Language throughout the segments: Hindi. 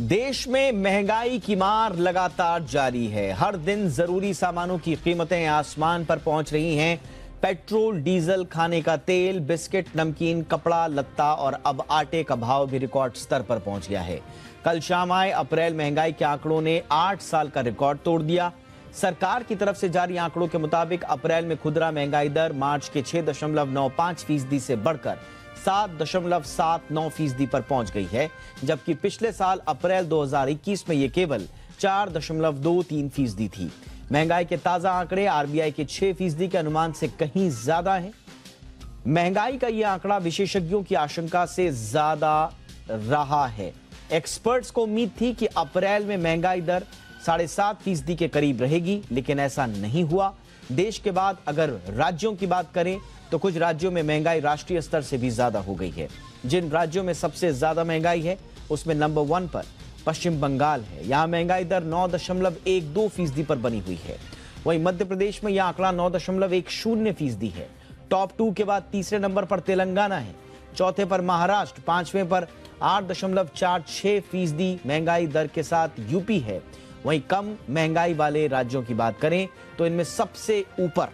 देश में महंगाई की मार लगातार जारी है। हर दिन जरूरी सामानों की कीमतें आसमान पर पहुंच रही हैं। पेट्रोल, डीजल, खाने का तेल, बिस्किट, नमकीन, कपड़ा लत्ता और अब आटे का भाव भी रिकॉर्ड स्तर पर पहुंच गया है। कल शाम आए अप्रैल महंगाई के आंकड़ों ने 8 साल का रिकॉर्ड तोड़ दिया। सरकार की तरफ से जारी आंकड़ों के मुताबिक अप्रैल में खुदरा महंगाई दर मार्च के 6.95% से बढ़कर 7.79% पर पहुंच गई है, जबकि पिछले साल अप्रैल 2021 में यह केवल 4.23% थी। महंगाई के ताजा आंकड़े आरबीआई के 6% के अनुमान से कहीं ज्यादा हैं। महंगाई का यह आंकड़ा विशेषज्ञों की आशंका से ज्यादा रहा है। एक्सपर्ट्स को उम्मीद थी कि अप्रैल में महंगाई दर 7.5% के करीब रहेगी, लेकिन ऐसा नहीं हुआ। देश के बाद अगर राज्यों की बात करें तो कुछ राज्यों में महंगाई राष्ट्रीय स्तर से भी ज्यादा हो गई है। जिन राज्यों में सबसे ज्यादा महंगाई है उसमें नंबर 1 पर पश्चिम बंगाल है। यहां महंगाई दर 9.12% पर बनी हुई है। वहीं मध्य प्रदेश में यह आंकड़ा 9.10% है। टॉप 2 के बाद तीसरे नंबर पर तेलंगाना है, चौथे पर महाराष्ट्र, पांचवें पर 8.46% महंगाई दर के साथ यूपी है। वहीं कम महंगाई वाले राज्यों की बात करें तो इनमें सबसे ऊपर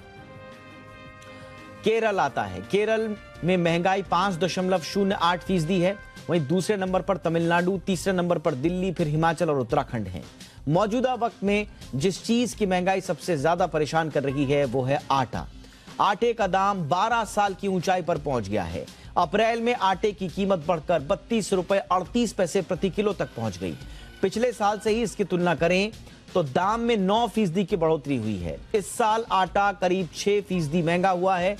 केरल आता है। केरल में महंगाई 5.08% है। वहीं दूसरे नंबर पर तमिलनाडु, तीसरे नंबर पर दिल्ली, फिर हिमाचल और उत्तराखंड हैं। मौजूदा वक्त में जिस चीज की महंगाई सबसे ज्यादा परेशान कर रही है वो है आटा। आटे का दाम 12 साल की ऊंचाई पर पहुंच गया है। अप्रैल में आटे की कीमत बढ़कर 32 रुपए 38 पैसे प्रति किलो तक पहुंच गई। पिछले साल से ही इसकी तुलना करें तो दाम में 9% की बढ़ोतरी हुई है। इस साल आटा करीब 6% महंगा हुआ है।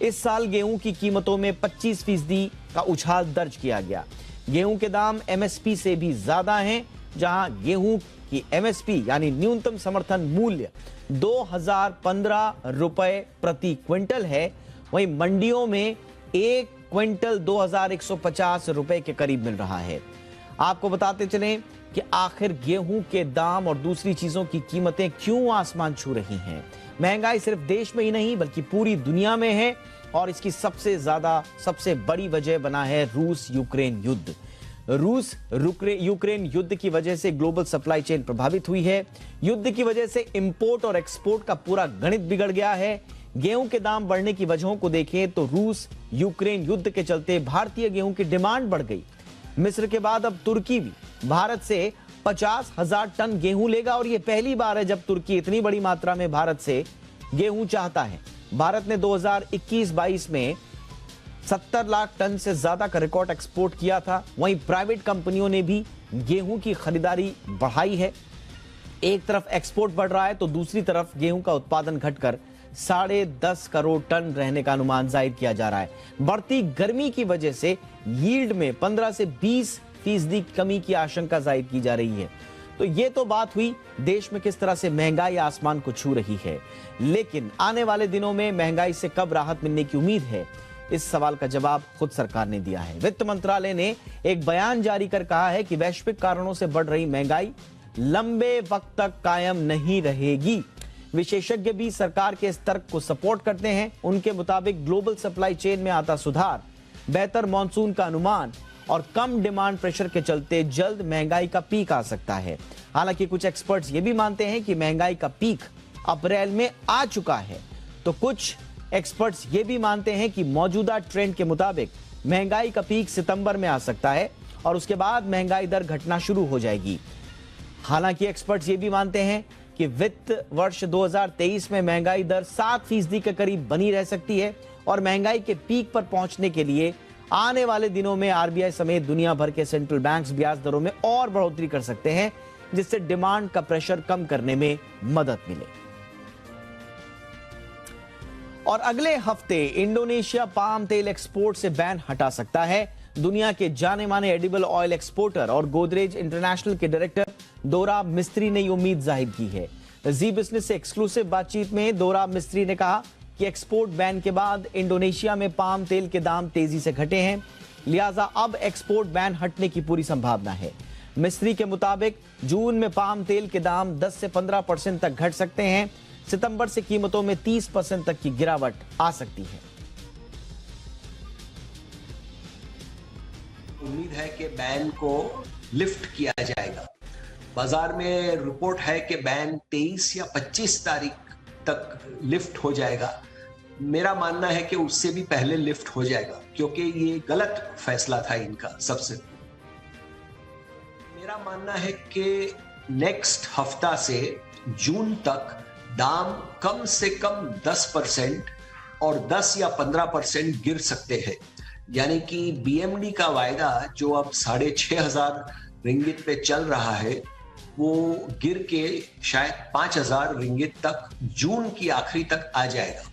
इस साल गेहूं की कीमतों में 25% का उछाल दर्ज किया गया। गेहूं के दाम एमएसपी से भी ज्यादा हैं। जहां गेहूं की एमएसपी यानी न्यूनतम समर्थन मूल्य 2015 रुपए प्रति क्विंटल है, वहीं मंडियों में 1 क्विंटल 2150 रुपए के करीब मिल रहा है। आपको बताते चलें कि आखिर गेहूं के दाम और दूसरी चीजों की कीमतें क्यों आसमान छू रही हैं। महंगाई सिर्फ देश में ही नहीं बल्कि पूरी दुनिया में है और इसकी सबसे बड़ी वजह बना है रूस यूक्रेन युद्ध। रूस यूक्रेन युद्ध की वजह से ग्लोबल सप्लाई चेन प्रभावित हुई है। युद्ध की वजह से इंपोर्ट और एक्सपोर्ट का पूरा गणित बिगड़ गया है। गेहूं के दाम बढ़ने की वजहों को देखें तो रूस यूक्रेन युद्ध के चलते भारतीय गेहूं की डिमांड बढ़ गई। मिस्र के बाद अब तुर्की भी भारत से 50,000 टन गेहूं लेगा और यह पहली बार है जब तुर्की इतनी बड़ी मात्रा में भारत से गेहूं चाहता है। भारत ने 2021-22 में 70 लाख टन से ज्यादा का रिकॉर्ड एक्सपोर्ट किया था। वहीं प्राइवेट कंपनियों ने भी गेहूं की खरीदारी बढ़ाई है। एक तरफ एक्सपोर्ट बढ़ रहा है तो दूसरी तरफ गेहूं का उत्पादन घटकर 10.5 करोड़ टन रहने का अनुमान जाहिर किया जा रहा है। बढ़ती गर्मी की वजह से यील्ड में 15 से 20% कमी की आशंका जाहिर की जा रही है। तो ये तो बात हुई देश में किस तरह से महंगाई आसमान को छू रही है, लेकिन आने वाले दिनों में महंगाई से कब राहत मिलने की उम्मीद है, इस सवाल का जवाब खुद सरकार ने दिया है। वित्त मंत्रालय ने एक बयान जारी कर कहा है कि वैश्विक कारणों से बढ़ रही महंगाई लंबे वक्त तक कायम नहीं रहेगी। विशेषज्ञ भी सरकार के इस तर्क को सपोर्ट करते हैं। उनके मुताबिक ग्लोबल सप्लाई चेन में आता सुधार, बेहतर मॉनसून का अनुमान और कम डिमांड प्रेशर के चलते जल्द महंगाई का पीक आ सकता है। हालांकि कुछ एक्सपर्ट्स ये भी मानते हैं कि महंगाई का पीक अप्रैल में आ चुका है, तो कुछ एक्सपर्ट्स ये भी मानते हैं कि मौजूदा ट्रेंड के मुताबिक महंगाई का पीक सितंबर में आ सकता है और उसके बाद महंगाई दर घटना शुरू हो जाएगी। हालांकि एक्सपर्ट्स ये भी मानते हैं कि वित्त वर्ष 2023 में महंगाई दर 7% के करीब बनी रह सकती है और महंगाई के पीक पर पहुंचने के लिए आने वाले दिनों में आरबीआई समेत दुनिया भर के सेंट्रल बैंक्स ब्याज दरों में और बढ़ोतरी कर सकते हैं, जिससे डिमांड का प्रेशर कम करने में मदद मिले। और अगले हफ्ते इंडोनेशिया पाम तेल एक्सपोर्ट से बैन हटा सकता है। दुनिया के जाने माने एडिबल ऑयल एक्सपोर्टर और गोदरेज इंटरनेशनल के डायरेक्टर दोरा मिस्त्री ने उम्मीद जाहिर की है। जी बिजनेस से एक्सक्लूसिव बातचीत में दोरा मिस्त्री ने कहा कि एक्सपोर्ट बैन के बाद इंडोनेशिया में पाम तेल के दाम तेजी से घटे हैं, लिहाजा अब एक्सपोर्ट बैन हटने की पूरी संभावना है। मिस्त्री के मुताबिक जून में पाम तेल के दाम 10 से 15% तक घट सकते हैं। सितंबर से कीमतों में 30% तक की गिरावट आ सकती है। उम्मीद है कि बैन को लिफ्ट किया जाएगा। बाजार में रिपोर्ट है कि बैन 23 या 25 तारीख तक लिफ्ट हो जाएगा। मेरा मानना है कि उससे भी पहले लिफ्ट हो जाएगा, क्योंकि ये गलत फैसला था इनका। सबसे मेरा मानना है कि नेक्स्ट हफ्ता से जून तक दाम कम से कम 10% और 10 या 15% गिर सकते हैं। यानी कि बीएमडी का वायदा जो अब 6,500 रिंगित पे चल रहा है, वो गिर के शायद 5,000 रिंगित तक जून की आखिरी तक आ जाएगा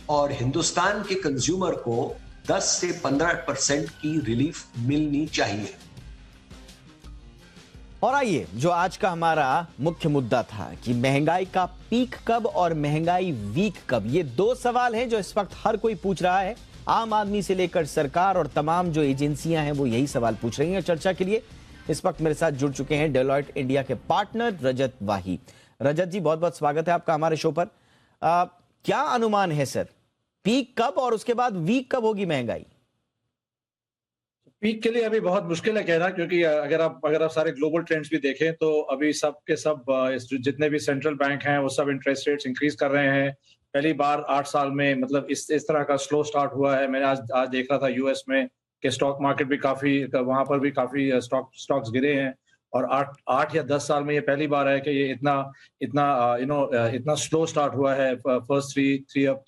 और हिंदुस्तान के कंज्यूमर को 10 से 15% की रिलीफ मिलनी चाहिए। और आइए, जो आज का हमारा मुख्य मुद्दा था कि महंगाई का पीक कब और महंगाई वीक कब, ये दो सवाल हैं जो इस वक्त हर कोई पूछ रहा है। आम आदमी से लेकर सरकार और तमाम जो एजेंसियां हैं वो यही सवाल पूछ रही हैं। चर्चा के लिए इस वक्त मेरे साथ जुड़ चुके हैं डेलॉयट इंडिया के पार्टनर रजत वाही। रजत जी, बहुत बहुत स्वागत है आपका हमारे शो पर। क्या अनुमान है सर, पीक कब और उसके बाद वीक कब होगी महंगाई? पीक के लिए अभी बहुत मुश्किल है कहना, क्योंकि अगर आप सारे ग्लोबल ट्रेंड्स भी देखें तो अभी सब के सब जितने भी सेंट्रल बैंक हैं वो सब इंटरेस्ट रेट्स इंक्रीज कर रहे हैं। पहली बार 8 साल में मतलब इस तरह का स्लो स्टार्ट हुआ है। मैंने आज देख रहा था यूएस में कि स्टॉक मार्केट भी वहां पर भी काफी स्टॉक्स गिरे हैं और 8 या 10 साल में ये पहली बार है कि ये इतना स्लो स्टार्ट हुआ है फर्स्ट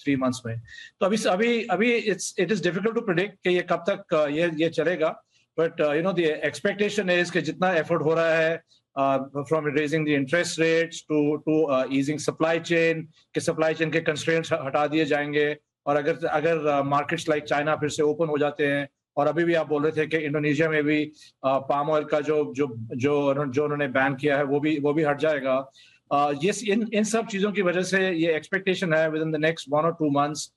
3 मंथ्स में। तो अभी it is difficult to predict कि ये कब तक ये चलेगा, बट द एक्सपेक्टेशन इज कि जितना एफर्ट हो रहा है from raising the interest rates to easing supply chain के कंस्ट्रेंट्स हटा दिए जाएंगे। और अगर मार्केट्स लाइक चाइना फिर से ओपन हो जाते हैं, और अभी भी आप बोल रहे थे कि इंडोनेशिया में भी पाम ऑयल का जो उन्होंने बैन किया है वो भी हट जाएगा। इन सब चीजों की वजह से ये एक्सपेक्टेशन है within the next 1 or 2 months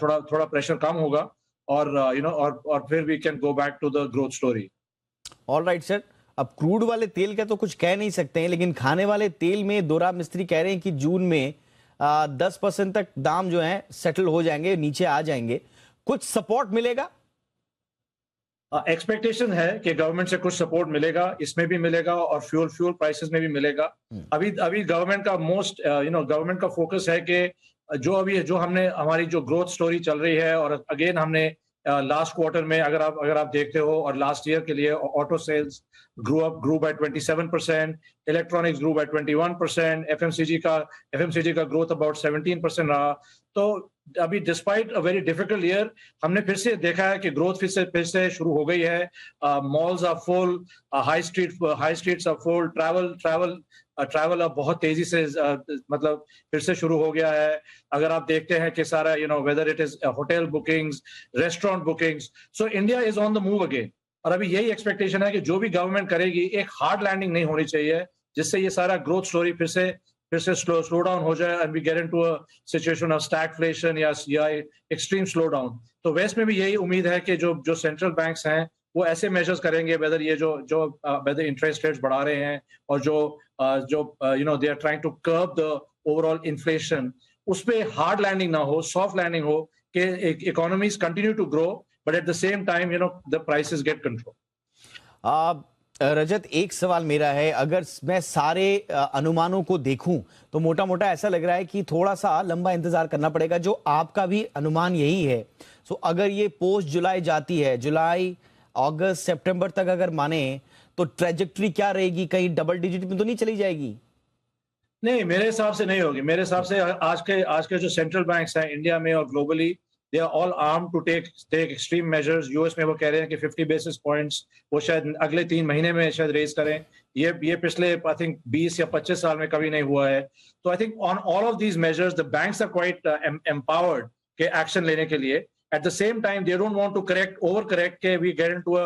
थोड़ा प्रेशर कम होगा और फिर we can go back to the growth story. Alright sir, अब क्रूड वाले तेल का तो कुछ कह नहीं सकते हैं, लेकिन खाने वाले तेल में दोरा मिस्त्री कह रहे हैं कि जून में 10% तक दाम जो है सेटल हो जाएंगे, नीचे आ जाएंगे। कुछ सपोर्ट मिलेगा? एक्सपेक्टेशन है कि गवर्नमेंट से कुछ सपोर्ट मिलेगा, इसमें भी मिलेगा और फ्यूल प्राइसेस में भी मिलेगा। अभी गवर्नमेंट का गवर्नमेंट का फोकस है कि जो हमारी जो ग्रोथ स्टोरी चल रही है, और अगेन हमने लास्ट क्वार्टर में अगर आप देखते हो और लास्ट ईयर के लिए auto sales grew by 27%, electronics grew by 21%, FMCG का ग्रोथ अबाउट 17% रहा। तो अभी despite a very difficult year हमने फिर से देखा है कि ग्रोथ फिर से शुरू हो गई है। Malls are full, high streets are full, travel अब बहुत तेजी से मतलब फिर से शुरू हो गया है। अगर आप देखते हैं कि सारा weather it is hotel bookings, restaurant bookings, so India is on the move again. और अभी यही एक्सपेक्टेशन है कि जो भी गवर्नमेंट करेगी एक हार्ड लैंडिंग नहीं होनी चाहिए, जिससे ये सारा ग्रोथ स्टोरी फिर से स्लो डाउन हो जाए and we get into a situation of stagflation या एक्सट्रीम स्लो डाउन। तो वेस्ट में भी यही उम्मीद है कि जो सेंट्रल बैंक्स हैं वो ऐसे मेजर्स करेंगे, वेदर ये वेदर इंटरेस्ट रेट्स बढ़ा रहे हैं और जो they are trying to curb the overall inflation, उस पे हार्ड लैंडिंग ना हो, सॉफ्ट लैंडिंग हो कि economies continue to grow but at the same time the prices get control. Rajat, एक सवाल मेरा है, अगर मैं सारे अनुमानों को देखूं तो मोटा मोटा ऐसा लग रहा है कि थोड़ा सा लंबा इंतजार करना पड़ेगा, जो आपका भी अनुमान यही है। सो अगर ये पोस्ट जुलाई जाती है, जुलाई अगस्त सितंबर तक अगर माने, तो ट्रेजेक्टरी क्या रहेगी? कहीं डबल डिजिट में तो नहीं चली जाएगी? नहीं, मेरे हिसाब से नहीं होगी। मेरे हिसाब से आज के जो सेंट्रल बैंक्स हैं इंडिया में और globally, they are all armed to take extreme measures. US में वो कह रहे हैं कि 50 basis points वो शायद अगले 3 महीने में शायद रेज करें। ये पिछले आई थिंक 20 या 25 साल में कभी नहीं हुआ है। तो I think on all of these measures the banks are quite empowered के एक्शन लेने के लिए। At the same time, they don't want to overcorrect के we get into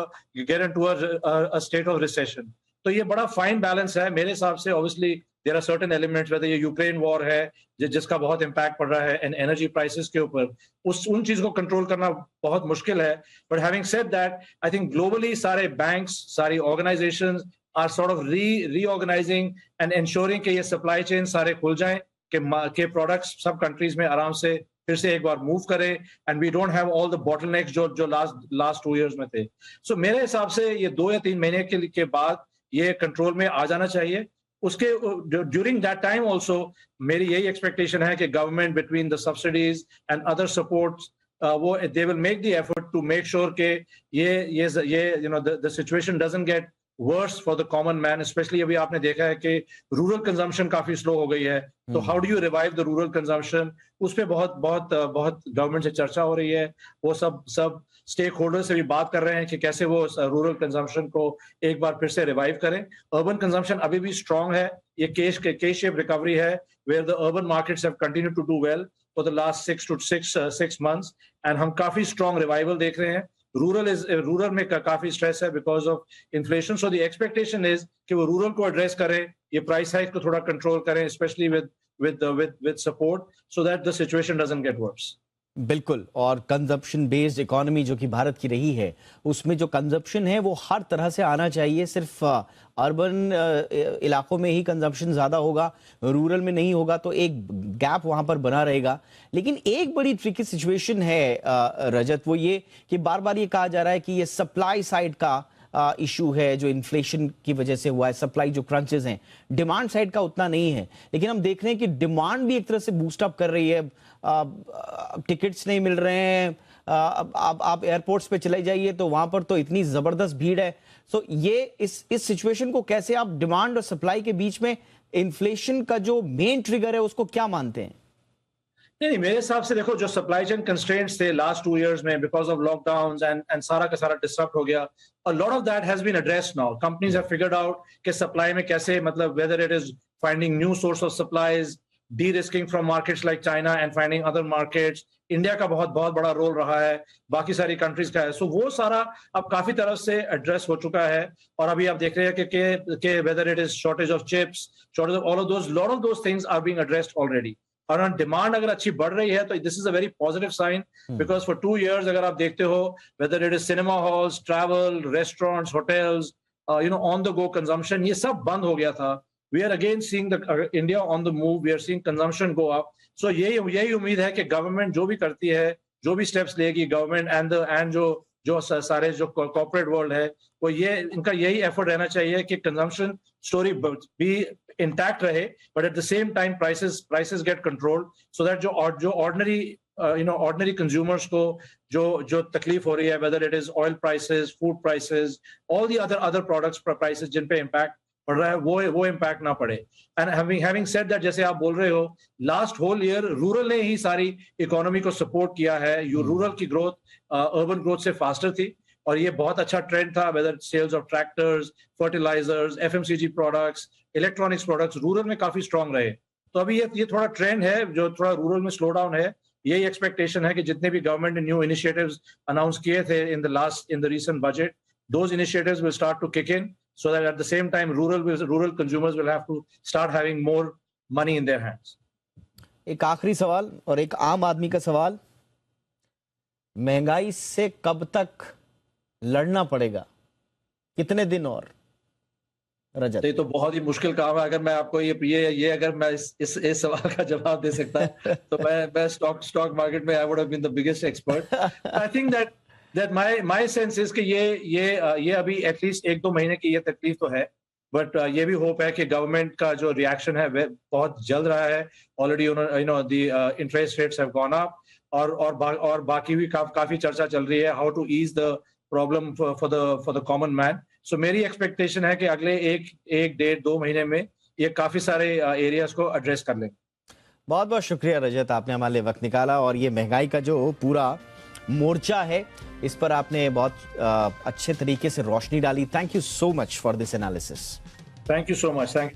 a state of recession. तो ये बड़ा फाइन बैलेंस है मेरे हिसाब से। Obviously there are certain elements, वैसे ये यूक्रेन वॉर है जिसका बहुत इम्पैक्ट पड़ रहा है एंड एनर्जी प्राइसेस के ऊपर, उन चीज को कंट्रोल करना बहुत मुश्किल है। But having said that, I think globally सारे बैंक्स, सारी organisations are sort of reorganising and ensuring कि ये सप्लाई चेन सारे खुल जाएं, कि प्रोडक्ट्स सब कंट्रीज में आराम से फिर से एक बार मूव करे and we don't have all the bottlenecks जो लास्ट 2 इयर्स में थे। सो मेरे हिसाब से ये 2 या 3 महीने के बाद ये कंट्रोल में आ जाना चाहिए। उसके ड्यूरिंग दैट टाइम ऑल्सो मेरी यही एक्सपेक्टेशन है कि government between the subsidies and other supports वो they will make the effort to make sure के ये you know the situation doesn't get worse for the common man. Specially अभी आपने देखा है कि रूरल कंजम्पशन काफी स्लो हो गई है, तो how do you revive the rural consumption, उस पे बहुत गवर्नमेंट से चर्चा हो रही है। वो सब स्टेक होल्डर से भी बात कर रहे हैं कि कैसे वो रूरल कंजम्पशन को एक बार फिर से रिवाइव करें। अर्बन कंजम्पशन अभी भी स्ट्रांग है, ये के शेप रिकवरी है, where the urban markets have continued to do well for the last 6 months and हम काफी स्ट्रांग रिवाइवल देख रहे हैं। रूरल में काफी स्ट्रेस है because of inflation, so the expectation is कि वो रूरल को एड्रेस करें, ये प्राइस हाइक को थोड़ा कंट्रोल करें, specially with support, so that the situation doesn't get verse. बिल्कुल, और कंजप्शन बेस्ड इकोनॉमी जो कि भारत की रही है, उसमें जो कंजप्शन है वो हर तरह से आना चाहिए। सिर्फ अर्बन इलाकों में ही कंजप्शन ज़्यादा होगा, रूरल में नहीं होगा, तो एक गैप वहाँ पर बना रहेगा। लेकिन एक बड़ी ट्रिकी सिचुएशन है रजत, वो ये कि बार बार ये कहा जा रहा है कि ये सप्लाई साइड का इशू है जो इन्फ्लेशन की वजह से हुआ है, सप्लाई जो क्रंचेस हैं, डिमांड साइड का उतना नहीं है। लेकिन हम देख रहे हैं कि डिमांड भी एक तरह से बूस्ट अप कर रही है, टिकट्स नहीं मिल रहे हैं, आप एयरपोर्ट्स पे चले जाइए तो वहां पर तो इतनी जबरदस्त भीड़ है। सो ये इस सिचुएशन को कैसे आप डिमांड और सप्लाई के बीच में इन्फ्लेशन का जो मेन ट्रिगर है उसको क्या मानते हैं? नहीं, मेरे हिसाब से देखो, जो सप्लाई चेन कंस्ट्रेंट्स थे लास्ट 2 years में बिकॉज ऑफ लॉकडाउन्स एंड सारा का सारा डिस्टर्ब हो गया, a lot of that has been addressed now. Companies have figured out कि सप्लाई में कैसे, मतलब whether it is finding new source of supplies, de-risking from markets like China and finding other markets. India का बहुत बड़ा रोल रहा है, बाकी सारी कंट्रीज का है। सो वो सारा अब काफी तरफ से एड्रेस हो चुका है, और अभी आप देख रहे हैं कि whether it is shortage of chips, shortage of all of those, lot of those things are being addressed already. और डिमांड अगर अच्छी बढ़ रही है तो this is a very positive sign, because for 2 years अगर आप देखते हो, whether it is cinema halls, travel, restaurants, hotels, you know on the go consumption, ये सब बंद हो गया था। We are again seeing the India on the move, we are seeing consumption go up. So यही उम्मीद है कि गवर्नमेंट जो भी करती है, जो भी स्टेप्स लेगी गवर्नमेंट एंड जो सारे जो कॉर्पोरेट वर्ल्ड है, वो इनका यही एफर्ट रहना चाहिए कि कंजम्पशन स्टोरी भी इंटैक्ट रहे, but at the same time prices get controlled, so that जो ऑर्डिनरी कंज्यूमर्स को जो तकलीफ हो रही है, whether it is oil prices, food prices, all the other products prices जिन पे इम्पैक्ट पड़ रहा है, वो इम्पैक्ट ना पड़े। एंड हैविंग सेड दैट, जैसे आप बोल रहे हो, लास्ट होल ईयर रूरल ने ही सारी इकोनॉमी को सपोर्ट किया है। रूरल की ग्रोथ अर्बन ग्रोथ से फास्टर थी, और ये बहुत अच्छा ट्रेंड था, whether sales of tractors, fertilisers, FMCG products, electronics products rural में काफी स्ट्रांग रहे। तो अभी ये थोड़ा ट्रेंड है, जो थोड़ा रूरल में स्लो डाउन है। यही एक्सपेक्टेशन है कि जितने भी गवर्नमेंट ने न्यू इनिशिएटिव्स अनाउंस किए थे in the recent budget, those initiatives will start to kick in, so that at the same time rural consumers will have to start having more money in their hands. एक आखिरी सवाल और एक आम आदमी का सवाल, महंगाई से कब तक लड़ना पड़ेगा, कितने दिन और? रजत, ये तो बहुत ही मुश्किल काम है। अगर मैं आपको ये अगर मैं इस सवाल का जवाब दे सकता तो मैं स्टॉक मार्केट में I would have been the biggest expert. I think that my sense is कि ये अभी एटलीस्ट 1-2 महीने की ये तकलीफ तो है, बट ये भी होप है कि गवर्नमेंट का जो रिएक्शन है वह बहुत जल्द रहा है। Already the interest rates have gone up, और बाकी भी काफी चर्चा चल रही है how to ease the problem for the common man. So मेरी एक्सपेक्टेशन है कि अगले 1-1.5-2 महीने में ये काफी सारे एरियाज को एड्रेस कर लेंगे। बहुत बहुत शुक्रिया रजत, आपने हमारे लिए वक्त निकाला, और ये महंगाई का जो पूरा मोर्चा है इस पर आपने बहुत अच्छे तरीके से रोशनी डाली। Thank you so much for this analysis. Thank you so much. Thank.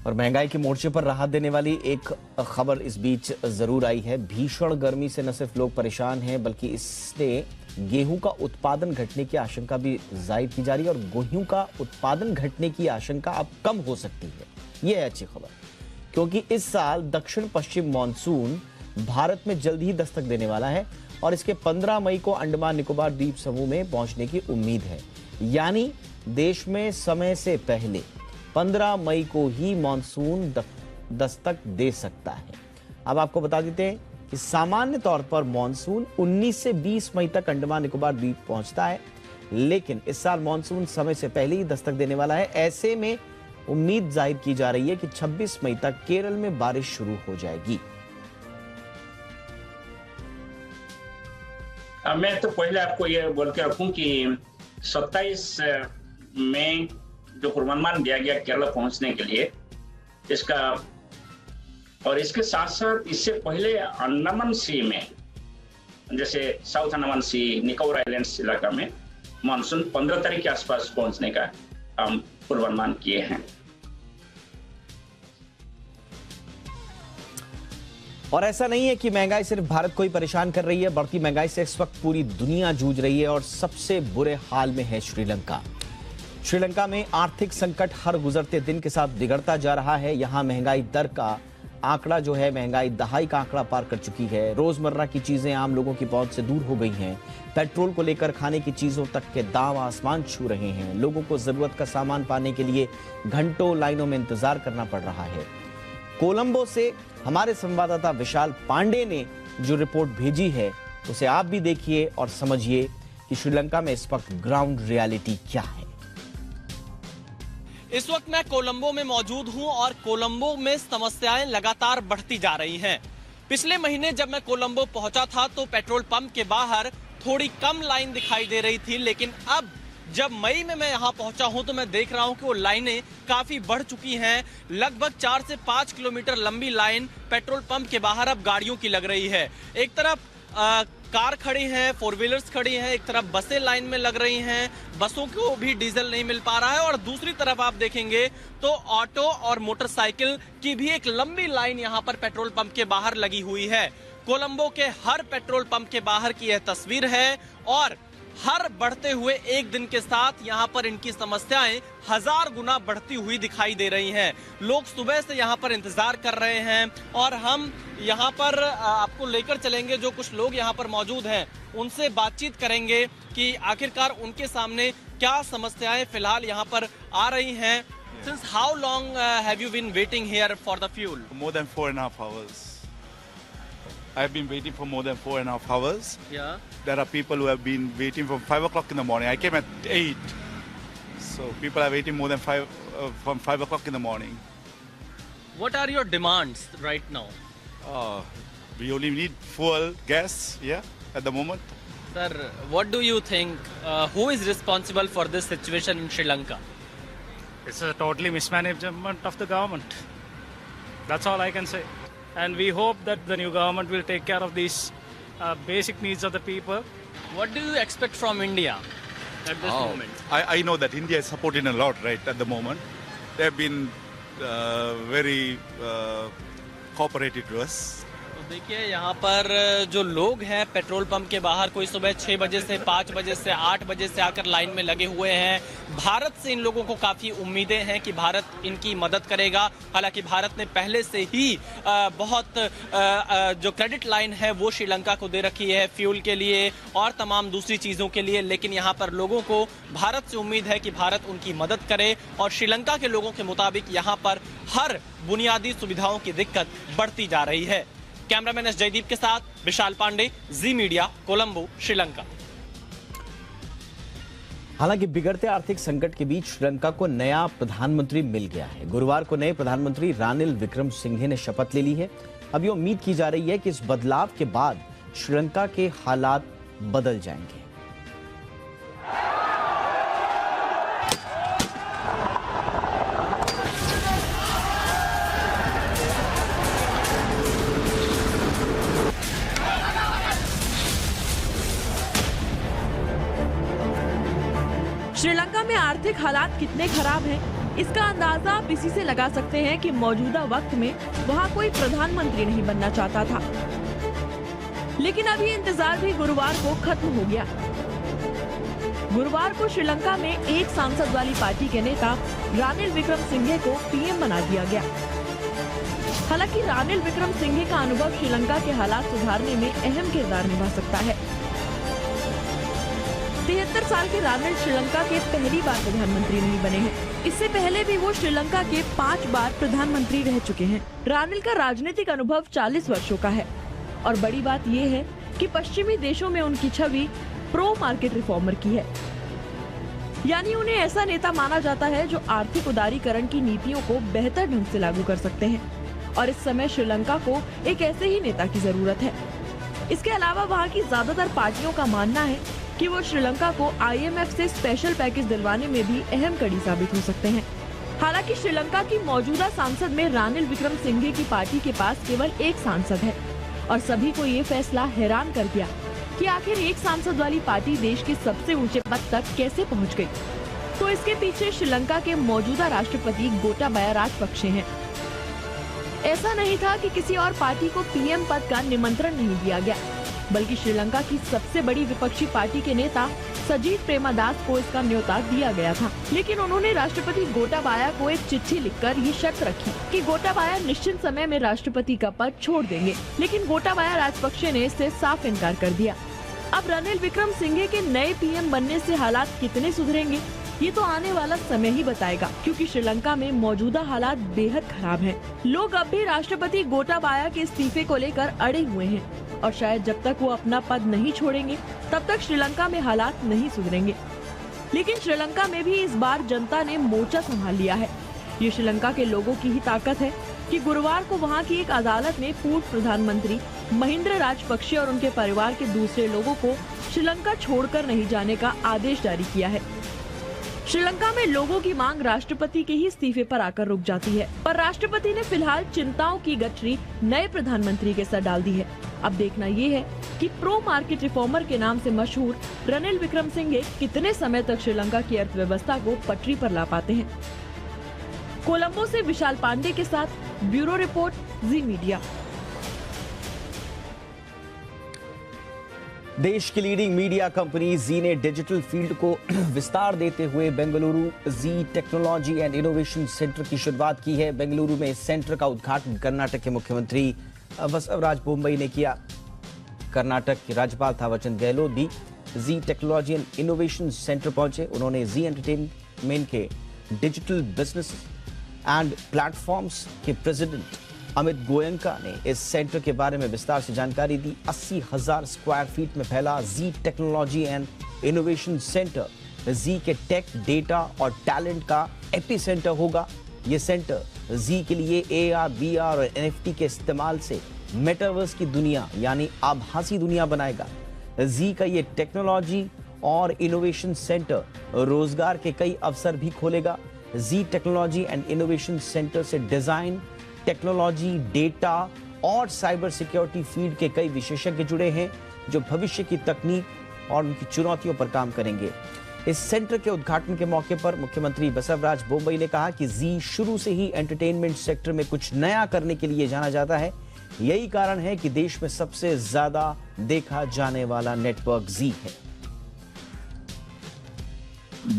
और महंगाई के मोर्चे पर राहत देने वाली एक खबर इस बीच जरूर आई है। भीषण गर्मी से न सिर्फ लोग परेशान हैं, बल्कि इससे गेहूं का उत्पादन घटने की आशंका भी जाहिर की जा रही है, और गेहूं का उत्पादन घटने की आशंका अब कम हो सकती है। यह है अच्छी खबर, क्योंकि इस साल दक्षिण पश्चिम मानसून भारत में जल्द ही दस्तक देने वाला है, और इसके 15 मई को अंडमान निकोबार द्वीप समूह में पहुंचने की उम्मीद है। यानी देश में समय से पहले 15 मई को ही मानसून दस्तक दे सकता है। अब आपको बता देते हैं कि सामान्य तौर पर मॉनसून 19 से 20 मई तक अंडमान निकोबार द्वीप पहुंचता है, लेकिन इस साल मॉनसून समय से पहले ही दस्तक देने वाला है। ऐसे में उम्मीद जाहिर की जा रही है कि 26 मई तक केरल में बारिश शुरू हो जाएगी। मैं तो पहले आपको ये बोल के रखूं कि 27 मई जो पूर्वानुमान दिया गया केरल पहुंचने के लिए, इसका और इसके साथ साथ इससे पहले अंडमान सी में, जैसे साउथ अंडमान सी, निकोबार आइलैंड्स इलाका में मानसून 15 तारीख के आसपास पहुंचने का हम पूर्वानुमान किए हैं। और ऐसा नहीं है कि महंगाई सिर्फ भारत को ही परेशान कर रही है, बढ़ती महंगाई से इस वक्त पूरी दुनिया जूझ रही है और सबसे बुरे हाल में है श्रीलंका। श्रीलंका में आर्थिक संकट हर गुजरते दिन के साथ बिगड़ता जा रहा है। यहां महंगाई दर का आंकड़ा जो है, महंगाई दहाई का आंकड़ा पार कर चुकी है। रोजमर्रा की चीजें आम लोगों की पहुंच से दूर हो गई हैं। पेट्रोल को लेकर खाने की चीजों तक के दाम आसमान छू रहे हैं। लोगों को जरूरत का सामान पाने के लिए घंटों लाइनों में इंतजार करना पड़ रहा है। कोलंबो से हमारे संवाददाता विशाल पांडे ने जो रिपोर्ट भेजी है, उसे आप भी देखिए और समझिए कि श्रीलंका में इस वक्त ग्राउंड रियलिटी क्या है। इस वक्त मैं कोलंबो में मौजूद हूं और कोलंबो में समस्याएं लगातार बढ़ती जा रही हैं। पिछले महीने जब मैं कोलंबो पहुंचा था तो पेट्रोल पंप के बाहर थोड़ी कम लाइन दिखाई दे रही थी, लेकिन अब जब मई में मैं यहां पहुंचा हूं तो मैं देख रहा हूं कि वो लाइनें काफी बढ़ चुकी हैं। लगभग 4 से 5 किलोमीटर लंबी लाइन पेट्रोल पंप के बाहर अब गाड़ियों की लग रही है। एक तरफ कार खड़ी हैं, 4 व्हीलर्स खड़ी हैं, एक तरफ बसें लाइन में लग रही हैं, बसों को भी डीजल नहीं मिल पा रहा है, और दूसरी तरफ आप देखेंगे तो ऑटो और मोटरसाइकिल की भी एक लंबी लाइन यहां पर पेट्रोल पंप के बाहर लगी हुई है। कोलंबो के हर पेट्रोल पंप के बाहर की यह तस्वीर है और हर बढ़ते हुए एक दिन के साथ यहाँ पर इनकी समस्याएं 1000 गुना बढ़ती हुई दिखाई दे रही हैं। लोग सुबह से यहाँ पर इंतजार कर रहे हैं और हम यहाँ पर आपको लेकर चलेंगे। जो कुछ लोग यहाँ पर मौजूद हैं उनसे बातचीत करेंगे कि आखिरकार उनके सामने क्या समस्याएं फिलहाल यहाँ पर आ रही हैं। Since how long have you been waiting here for the fuel? More than 4.5 hours. I've been waiting for more than 4.5 hours. Yeah. There are people who have been waiting from 5 o'clock in the morning. I came at 8. So people are waiting more than from 5 o'clock in the morning. What are your demands right now? We only need fuel, gas, yeah, at the moment. Sir, what do you think? Who is responsible for this situation in Sri Lanka? It's a totally mismanagement of the government. That's all I can say. And we hope that the new government will take care of these basic needs of the people. What do you expect from India at this moment? I know that India is supporting a lot right at the moment. They have been very cooperative to us. तो देखिए यहाँ पर जो लोग हैं पेट्रोल पंप के बाहर, कोई सुबह 6 बजे से 5 बजे से 8 बजे से आकर लाइन में लगे हुए हैं। भारत से इन लोगों को काफ़ी उम्मीदें हैं कि भारत इनकी मदद करेगा। हालांकि भारत ने पहले से ही बहुत जो क्रेडिट लाइन है वो श्रीलंका को दे रखी है फ्यूल के लिए और तमाम दूसरी चीज़ों के लिए, लेकिन यहाँ पर लोगों को भारत से उम्मीद है कि भारत उनकी मदद करे। और श्रीलंका के लोगों के मुताबिक यहाँ पर हर बुनियादी सुविधाओं की दिक्कत बढ़ती जा रही है। कैमरामैन एस जयदीप के साथ विशाल पांडे, जी मीडिया, कोलंबो, श्रीलंका। हालांकि बिगड़ते आर्थिक संकट के बीच श्रीलंका को नया प्रधानमंत्री मिल गया है। गुरुवार को नए प्रधानमंत्री रानिल विक्रमसिंघे ने शपथ ले ली है। अब ये उम्मीद की जा रही है कि इस बदलाव के बाद श्रीलंका के हालात बदल जाएंगे। श्रीलंका में आर्थिक हालात कितने खराब हैं, इसका अंदाजा आप इसी से लगा सकते हैं कि मौजूदा वक्त में वहाँ कोई प्रधानमंत्री नहीं बनना चाहता था। लेकिन अभी इंतजार भी गुरुवार को खत्म हो गया। गुरुवार को श्रीलंका में एक सांसद वाली पार्टी के नेता रानिल विक्रमसिंघे को पीएम बना दिया गया। हालांकि रानिल विक्रमसिंघे का अनुभव श्रीलंका के हालात सुधारने में अहम किरदार निभा सकता है। 73 साल के रानिल श्रीलंका के पहली बार प्रधानमंत्री नहीं बने हैं। इससे पहले भी वो श्रीलंका के 5 बार प्रधानमंत्री रह चुके हैं। रानिल का राजनीतिक अनुभव 40 वर्षों का है और बड़ी बात ये है कि पश्चिमी देशों में उनकी छवि प्रो मार्केट रिफॉर्मर की है, यानी उन्हें ऐसा नेता माना जाता है जो आर्थिक उदारीकरण की नीतियों को बेहतर ढंग से लागू कर सकते हैं और इस समय श्रीलंका को एक ऐसे ही नेता की जरूरत है। इसके अलावा वहाँ की ज्यादातर पार्टियों का मानना है कि वो श्रीलंका को IMF से स्पेशल पैकेज दिलवाने में भी अहम कड़ी साबित हो सकते हैं। हालांकि श्रीलंका की मौजूदा सांसद में रानिल विक्रमसिंघे की पार्टी के पास केवल एक सांसद है और सभी को ये फैसला हैरान कर दिया कि आखिर एक सांसद वाली पार्टी देश के सबसे ऊंचे पद तक कैसे पहुंच गई। तो इसके पीछे श्रीलंका के मौजूदा राष्ट्रपति गोटाबाया राजपक्षे हैं। ऐसा नहीं था कि किसी और पार्टी को PM पद का निमंत्रण नहीं दिया गया, बल्कि श्रीलंका की सबसे बड़ी विपक्षी पार्टी के नेता सजीत प्रेमदास को इसका न्योता दिया गया था। लेकिन उन्होंने राष्ट्रपति गोटाबाया को एक चिट्ठी लिखकर ये शर्त रखी कि गोटाबाया निश्चित समय में राष्ट्रपति का पद छोड़ देंगे, लेकिन गोटाबाया राजपक्षे ने इससे साफ इनकार कर दिया। अब रानिल विक्रमसिंघे के नए PM बनने से हालात कितने सुधरेंगे ये तो आने वाला समय ही बताएगा, क्योंकि श्रीलंका में मौजूदा हालात बेहद खराब हैं। लोग अब भी राष्ट्रपति गोटाबाया के इस्तीफे को लेकर अड़े हुए हैं और शायद जब तक वो अपना पद नहीं छोड़ेंगे तब तक श्रीलंका में हालात नहीं सुधरेंगे। लेकिन श्रीलंका में भी इस बार जनता ने मोर्चा संभाल लिया है। ये श्रीलंका के लोगों की ही ताकत है कि गुरुवार को वहाँ की एक अदालत ने पूर्व प्रधानमंत्री महिंद्रा राजपक्षे और उनके परिवार के दूसरे लोगों को श्रीलंका छोड़कर नहीं जाने का आदेश जारी किया है। श्रीलंका में लोगों की मांग राष्ट्रपति के ही इस्तीफे पर आकर रुक जाती है, पर राष्ट्रपति ने फिलहाल चिंताओं की गठरी नए प्रधानमंत्री के सर डाल दी है। अब देखना ये है कि प्रो मार्केट रिफॉर्मर के नाम से मशहूर रानिल विक्रमसिंघे कितने समय तक श्रीलंका की अर्थव्यवस्था को पटरी पर ला पाते हैं। कोलंबो से विशाल पांडे के साथ ब्यूरो रिपोर्ट, जी मीडिया। देश की लीडिंग मीडिया कंपनी जी ने डिजिटल फील्ड को विस्तार देते हुए बेंगलुरु जी टेक्नोलॉजी एंड इनोवेशन सेंटर की शुरुआत की है। बेंगलुरु में इस सेंटर का उद्घाटन कर्नाटक के मुख्यमंत्री बसवराज बोम्मई ने किया। कर्नाटक के राज्यपाल थावरचंद गहलोत भी जी टेक्नोलॉजी एंड इनोवेशन सेंटर पहुंचे। उन्होंने जी एंटरटेनमेंट के डिजिटल बिजनेस एंड प्लेटफॉर्म्स के प्रेसिडेंट अमित गोयंका ने इस सेंटर के बारे में विस्तार से जानकारी दी। 80,000 स्क्वायर फीट में फैला जी टेक्नोलॉजी एंड इनोवेशन सेंटर जी के टेक, डेटा और टैलेंट का एपी सेंटर होगा। ये सेंटर जी के लिए AR, VR और NFT के इस्तेमाल से मेटावर्स की दुनिया यानी आभासी दुनिया बनाएगा। जी का ये टेक्नोलॉजी और इनोवेशन सेंटर रोजगार के कई अवसर भी खोलेगा। जी टेक्नोलॉजी एंड इनोवेशन सेंटर से डिजाइन, टेक्नोलॉजी, डेटा और साइबर सिक्योरिटी फील्ड के कई विशेषज्ञ जुड़े हैं जो भविष्य की तकनीक और उनकी चुनौतियों पर काम करेंगे। इस सेंटर के उद्घाटन के मौके पर मुख्यमंत्री बसवराज बोम्मई ने कहा कि जी शुरू से ही एंटरटेनमेंट सेक्टर में कुछ नया करने के लिए जाना जाता है। यही कारण है कि देश में सबसे ज्यादा देखा जाने वाला नेटवर्क जी है।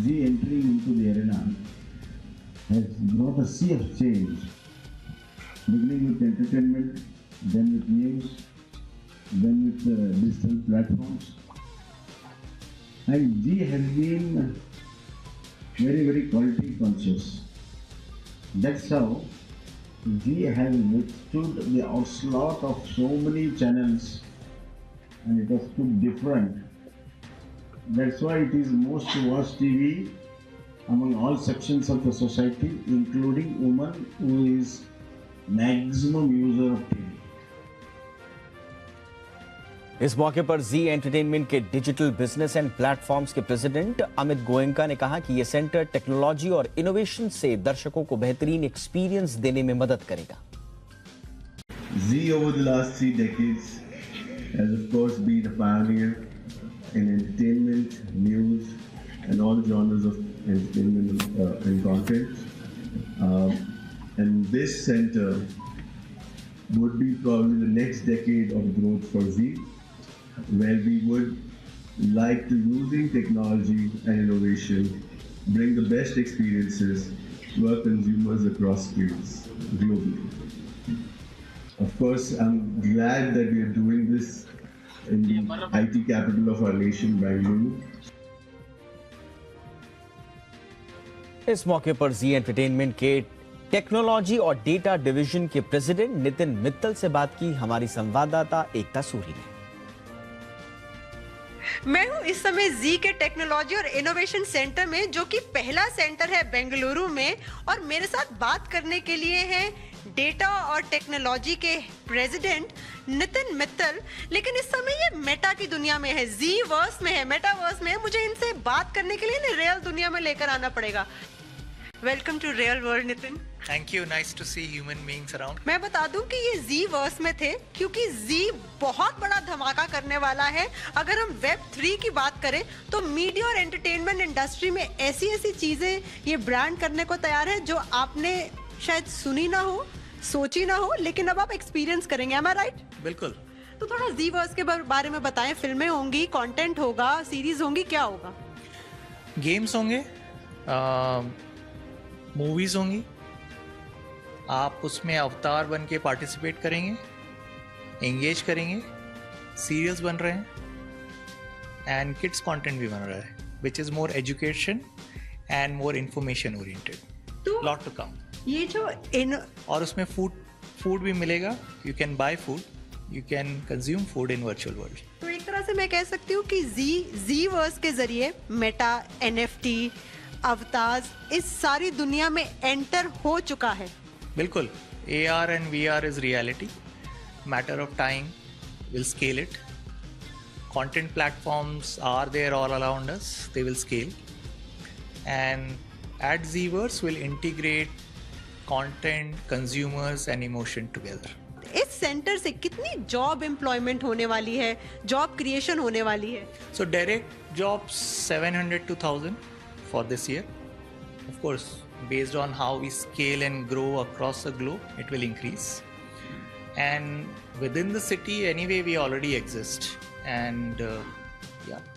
जी entering into the arena has brought a sea of change, beginning with entertainment, then with news, then with digital platforms. And G has been very, very quality conscious. That's how G has withstood the onslaught of so many channels, and it was too different. That's why it is most watched TV among all sections of the society, including women, who is maximum user of TV. इस मौके पर जी एंटरटेनमेंट के डिजिटल बिजनेस एंड प्लेटफॉर्म्स के प्रेसिडेंट अमित गोयंका ने कहा कि यह सेंटर टेक्नोलॉजी और इनोवेशन से दर्शकों को बेहतरीन एक्सपीरियंस देने में मदद करेगा। Z over the last 3 decades has of course been a pioneer in entertainment, news, and all genres of entertainment and content. And this center would be probably the next decade of growth for Z, where we would like to, using technology and innovation, bring the best experiences to our consumers across scales globally. Of course, I'm glad that we are doing this in the IT capital of our nation, Bangalore. इस मौके पर जी एंटरटेनमेंट के टेक्नोलॉजी और डेटा डिवीजन के प्रेसिडेंट नितिन मित्तल से बात की हमारी संवाददाता एकता सूरी ने। मैं हूं इस समय जी के टेक्नोलॉजी और इनोवेशन सेंटर में, जो कि पहला सेंटर है बेंगलुरु में, और मेरे साथ बात करने के लिए हैं डेटा और टेक्नोलॉजी के प्रेसिडेंट नितिन मित्तल। लेकिन इस समय ये मेटा की दुनिया में है, जी वर्स में है, मेटावर्स में है। मुझे इनसे बात करने के लिए रियल दुनिया में लेकर आना पड़ेगा। Welcome to real world Nitin. Thank you, nice to see human beings around. मैं बता दूं कि ये जी वर्स में थे क्योंकि जी बहुत बड़ा धमाका करने वाला है। अगर हम वेब 3 की बात करें तो मीडिया और एंटरटेनमेंट इंडस्ट्री में ऐसी ऐसी चीजें ये ब्रांड करने को तैयार है जो आपने शायद सुनी ना हो, सोची ना हो, लेकिन अब आप एक्सपीरियंस करेंगे। एम आई राइट? बिल्कुल। तो थोड़ा जी वर्स के बारे में बताएं। फिल्में होंगी, कंटेंट होगा, सीरीज होंगी, क्या होगा? गेम्स होंगे, मूवीज होंगी, आप उसमें अवतार बन के पार्टिसिपेट करेंगे, एंगेज करेंगे, सीरियल्स बन रहे हैं एंड किड्स कंटेंट भी बन रहा है, which is more education and more information oriented. Lot to come. ये जो और उसमें फूड भी मिलेगा। You can buy food, you can consume food in virtual world. तो एक तरह से मैं कह सकती हूँ कि जी वर्स के जरिए मेटा, NFT, अवतार इस सारी दुनिया में एंटर हो चुका है। बिल्कुल। AR and VR is reality. Matter of time, we'll scale it. Content platforms are there all around us. They will scale. And at Zverse, we'll integrate content, consumers and emotion together. इस सेंटर से कितनी जॉब एम्प्लॉयमेंट होने वाली है, जॉब क्रिएशन होने वाली है? So direct jobs 700 to 1000 for this year. Of course, based on how we scale and grow across the globe, it will increase. And within the city, anyway, we already exist. And